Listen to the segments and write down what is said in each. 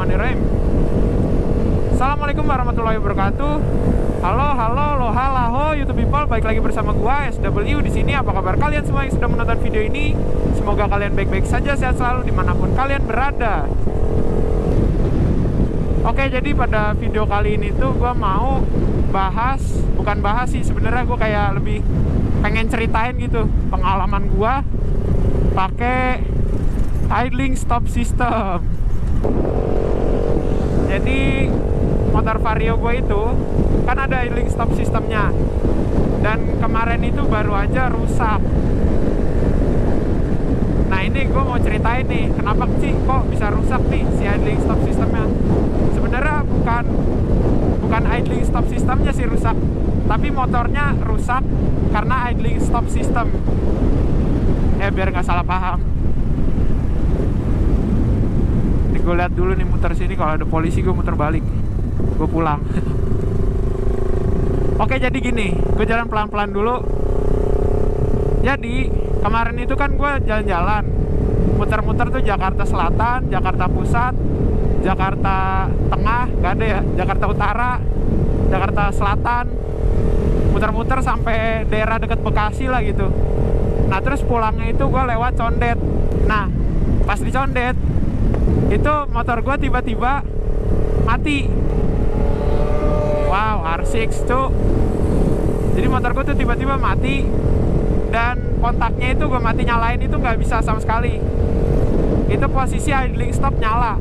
Bismillahirrahmanirrahim. Assalamualaikum warahmatullahi wabarakatuh. Halo, lohalaho YouTube people, balik lagi bersama gua SW di sini. Apa kabar kalian semua yang sudah menonton video ini? Semoga kalian baik-baik saja, sehat selalu dimanapun kalian berada. Oke, jadi pada video kali ini tuh gua mau bukan bahas sih, sebenarnya gua kayak lebih pengen ceritain gitu pengalaman gua pakai idling stop system. Jadi motor Vario gue itu kan ada idling stop systemnya, dan kemarin itu baru aja rusak. Nah ini gue mau ceritain nih, kenapa sih kok bisa rusak nih si idling stop systemnya. Sebenarnya bukan idling stop systemnya sih rusak, tapi motornya rusak karena idling stop system. Biar nggak salah paham. Nih gue lihat dulu nih, muter sini, kalau ada polisi gue muter balik, gue pulang. Oke, jadi gini, gue jalan pelan-pelan dulu. Jadi kemarin itu kan gue jalan-jalan muter-muter tuh Jakarta Selatan, Jakarta Pusat, Jakarta Tengah, gak ada ya, Jakarta Utara, Jakarta Selatan, muter-muter sampai daerah deket Bekasi lah gitu. Nah terus pulangnya itu gue lewat Condet. Nah pas di Condet itu motor gue tiba-tiba mati. Wow, R6 tuh. Jadi motor gue tuh tiba-tiba mati, dan kontaknya itu gue mati nyalain itu nggak bisa sama sekali. Itu posisi idling stop nyala.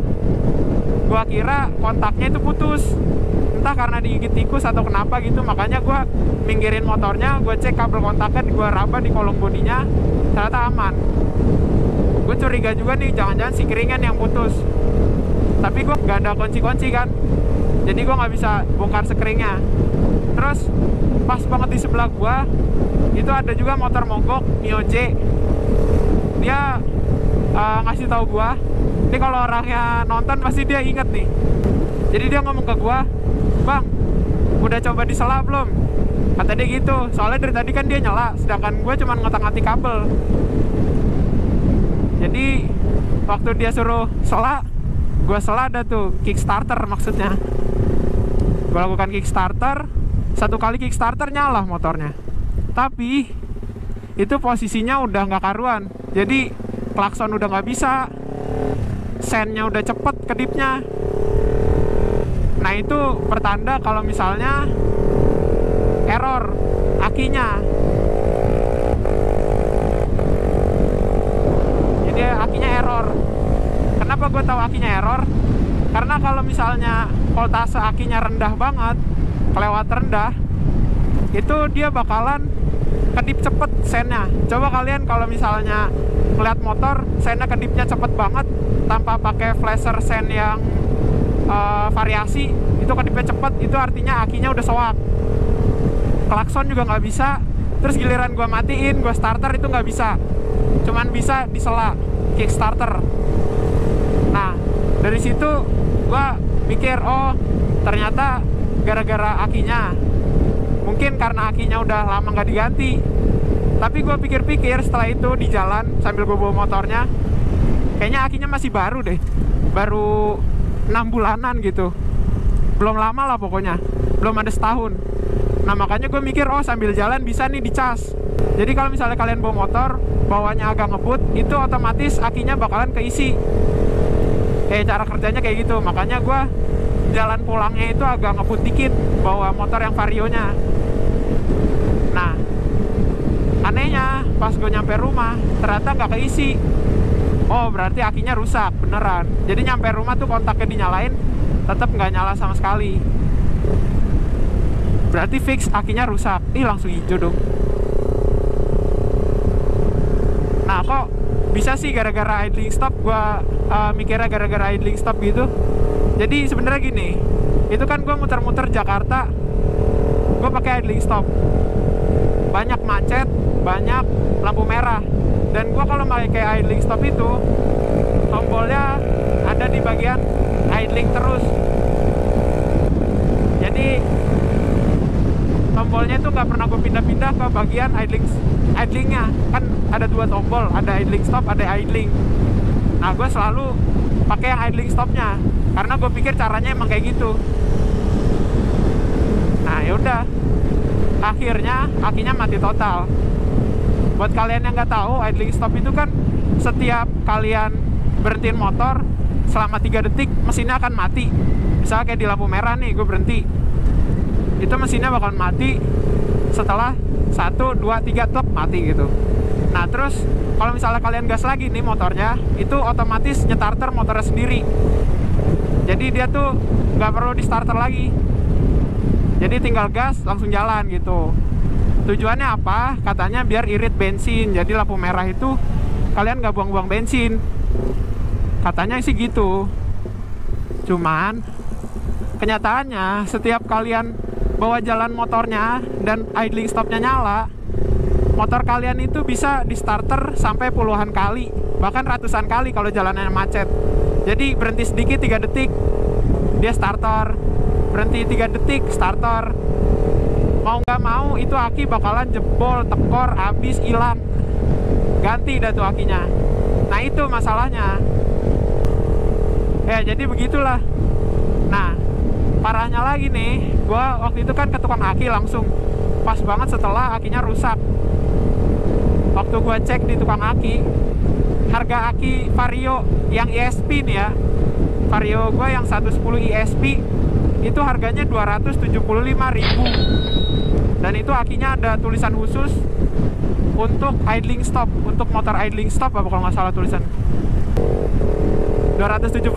Gue kira kontaknya itu putus, entah karena digigit tikus atau kenapa gitu. Makanya gue minggirin motornya, gue cek kabel kontaknya, gue raba di kolong bodinya, ternyata aman. Gue curiga juga nih, jangan-jangan si keringan yang putus. Tapi gue nggak ada kunci-kunci kan, jadi gue nggak bisa bongkar sekeringnya. Terus pas banget di sebelah gue itu ada juga motor mogok Mio J. Dia ngasih tahu gue, ini kalau orangnya nonton pasti dia inget nih. Jadi dia ngomong ke gue, "Bang, udah coba disela belum?" Kata dia gitu, soalnya dari tadi kan dia nyala, sedangkan gue cuma ngotak-ngatik kabel. Jadi waktu dia suruh sela, gue sela ada tuh kickstarter maksudnya. Gue lakukan kickstarter, satu kali kickstarter nyala motornya. Tapi itu posisinya udah nggak karuan, jadi klakson udah nggak bisa, sennya udah cepet kedipnya. Nah itu pertanda kalau misalnya error akinya. Jadi akinya error. Kenapa gue tahu akinya error? Karena kalau misalnya voltase akinya rendah banget, kelewat rendah, itu dia bakalan kedip cepet sennya. Coba kalian kalau misalnya ngeliat motor sennya kedipnya cepet banget tanpa pakai flasher sen yang variasi, itu kedipnya cepet, itu artinya akinya udah soak. Klakson juga nggak bisa. Terus giliran gue matiin, gue starter itu nggak bisa, cuman bisa disela kickstarter. Nah dari situ gue mikir, oh ternyata gara-gara akinya. Mungkin karena akinya udah lama nggak diganti. Tapi gue pikir-pikir setelah itu di jalan sambil gue bawa motornya, kayaknya akinya masih baru deh, baru 6 bulanan gitu, belum lama lah pokoknya, belum ada setahun. Nah makanya gue mikir, oh sambil jalan bisa nih dicas. Jadi kalau misalnya kalian bawa motor, bawanya agak ngebut, itu otomatis akinya bakalan keisi. Cara kerjanya kayak gitu. Makanya gue jalan pulangnya itu agak ngebut dikit bawa motor yang Varionya. Nah anehnya pas gue nyampe rumah ternyata nggak keisi. Oh berarti akinya rusak beneran. Jadi nyampe rumah tuh kontaknya dinyalain, tetap nggak nyala sama sekali. Berarti fix akinya rusak. Langsung hijau dong. Nah kok bisa sih gara-gara idling stop? Gua mikirnya gara-gara idling stop gitu. Jadi sebenarnya gini, itu kan gue muter-muter Jakarta, gue pakai idling stop. Banyak macet, banyak lampu merah. Dan gue kalau pakai idling stop itu, tombolnya ada di bagian idling terus. Jadi tombolnya itu nggak pernah gue pindah-pindah ke bagian idlingnya. Kan ada dua tombol, ada idling stop, ada idling. Nah gue selalu pakai yang idling stopnya. karena gue pikir caranya emang kayak gitu. Nah yaudah, akhirnya akinya mati total. Buat kalian yang nggak tahu, idling stop itu kan setiap kalian berhentiin motor selama 3 detik mesinnya akan mati. Misalnya kayak di lampu merah nih, gue berhenti, itu mesinnya bakal mati setelah 1, 2, 3 tek mati gitu. Nah terus kalau misalnya kalian gas lagi nih motornya, itu otomatis nyetarter motornya sendiri. Jadi dia tuh nggak perlu di starter lagi, jadi tinggal gas langsung jalan gitu. Tujuannya apa? Katanya biar irit bensin, jadi lampu merah itu kalian nggak buang-buang bensin. Katanya sih gitu. Cuman kenyataannya setiap kalian bawa jalan motornya dan idling stopnya nyala, motor kalian itu bisa di starter sampai puluhan kali, bahkan ratusan kali kalau jalannya macet. Jadi berhenti sedikit 3 detik dia starter, berhenti 3 detik starter. Mau nggak mau itu aki bakalan jebol, tekor, habis, hilang, ganti dah tuh akinya. Nah itu masalahnya ya, jadi begitulah. Nah parahnya lagi nih, gua waktu itu kan ke tukang aki langsung pas banget setelah akinya rusak. Waktu gua cek di tukang aki, harga aki Vario yang ESP nih ya, Vario gua yang 110 ESP itu harganya 275.000. Dan itu akinya ada tulisan khusus untuk idling stop, untuk motor idling stop apa kalau nggak salah tulisan. 275.000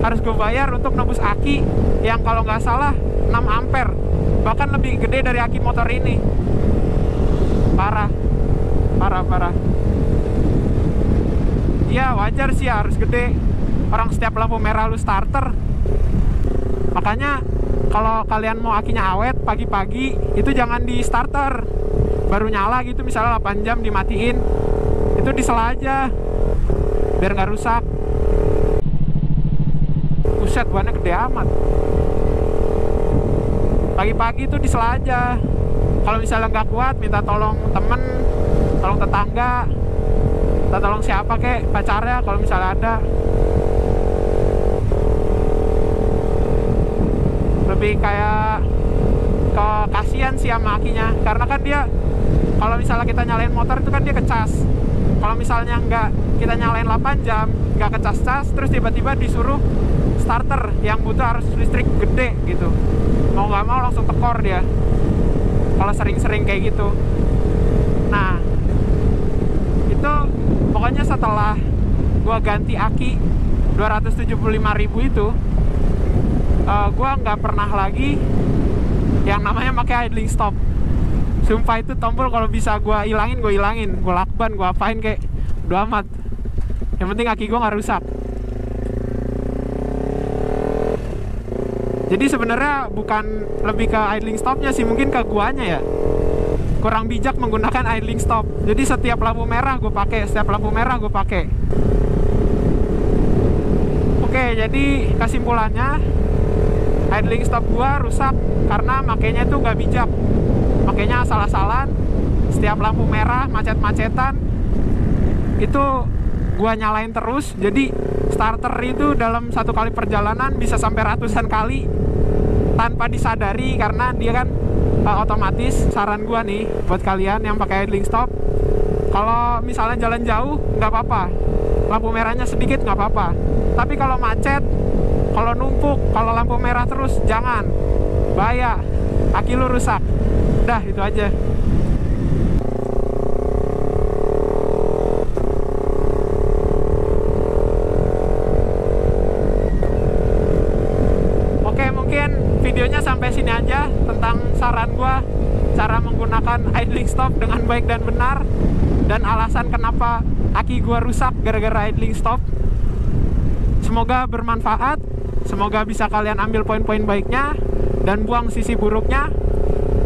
harus gue bayar untuk nebus aki yang kalau nggak salah 6 ampere, bahkan lebih gede dari aki motor ini. Parah. Ya wajar sih harus gede, orang setiap lampu merah lu starter. Makanya kalau kalian mau akinya awet pagi-pagi itu jangan di starter, baru nyala gitu misalnya 8 jam dimatiin, itu disela aja biar nggak rusak. Buset, bannya gede amat. Pagi-pagi itu disela aja. Kalau misalnya nggak kuat, minta tolong temen, tolong tetangga, minta tolong siapa kek, pacarnya kalau misalnya ada. Lebih kayak ke kasihan sih sama akinya, karena kan dia kalau misalnya kita nyalain motor itu kan dia kecas. Kalau misalnya nggak kita nyalain 8 jam, nggak kecas-cas, terus tiba-tiba disuruh starter yang butuh harus listrik gede gitu, mau nggak mau langsung tekor dia kalau sering-sering kayak gitu. Nah itu pokoknya setelah gua ganti aki 275.000 itu, gua nggak pernah lagi yang namanya pakai idling stop. Sumpah itu tombol kalau bisa gua ilangin, gua lakban, gua apain kayak udah amat. Yang penting aki gua nggak rusak. Jadi sebenarnya bukan lebih ke idling stopnya sih, mungkin ke guanya ya. Kurang bijak menggunakan idling stop. Jadi setiap lampu merah gue pakai, Oke, jadi kesimpulannya idling stop gua rusak karena makainya itu nggak bijak. Makainya asal-asalan. Setiap lampu merah, macet-macetan itu gua nyalain terus. Jadi starter itu dalam satu kali perjalanan bisa sampai ratusan kali tanpa disadari, karena dia kan otomatis. Saran gua nih buat kalian yang pakai idling stop, kalau misalnya jalan jauh nggak apa-apa, lampu merahnya sedikit nggak apa-apa. Tapi kalau macet, kalau numpuk, kalau lampu merah terus, jangan, bahaya, aki lu rusak. Dah itu aja. Oke, mungkin videonya sampai sini aja tentang saran gua cara menggunakan idling stop dengan baik dan benar, dan alasan kenapa aki gua rusak gara-gara idling stop. Semoga bermanfaat, semoga bisa kalian ambil poin-poin baiknya dan buang sisi buruknya.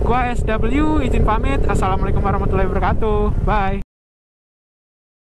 Gua SW izin pamit. Assalamualaikum warahmatullahi wabarakatuh. Bye.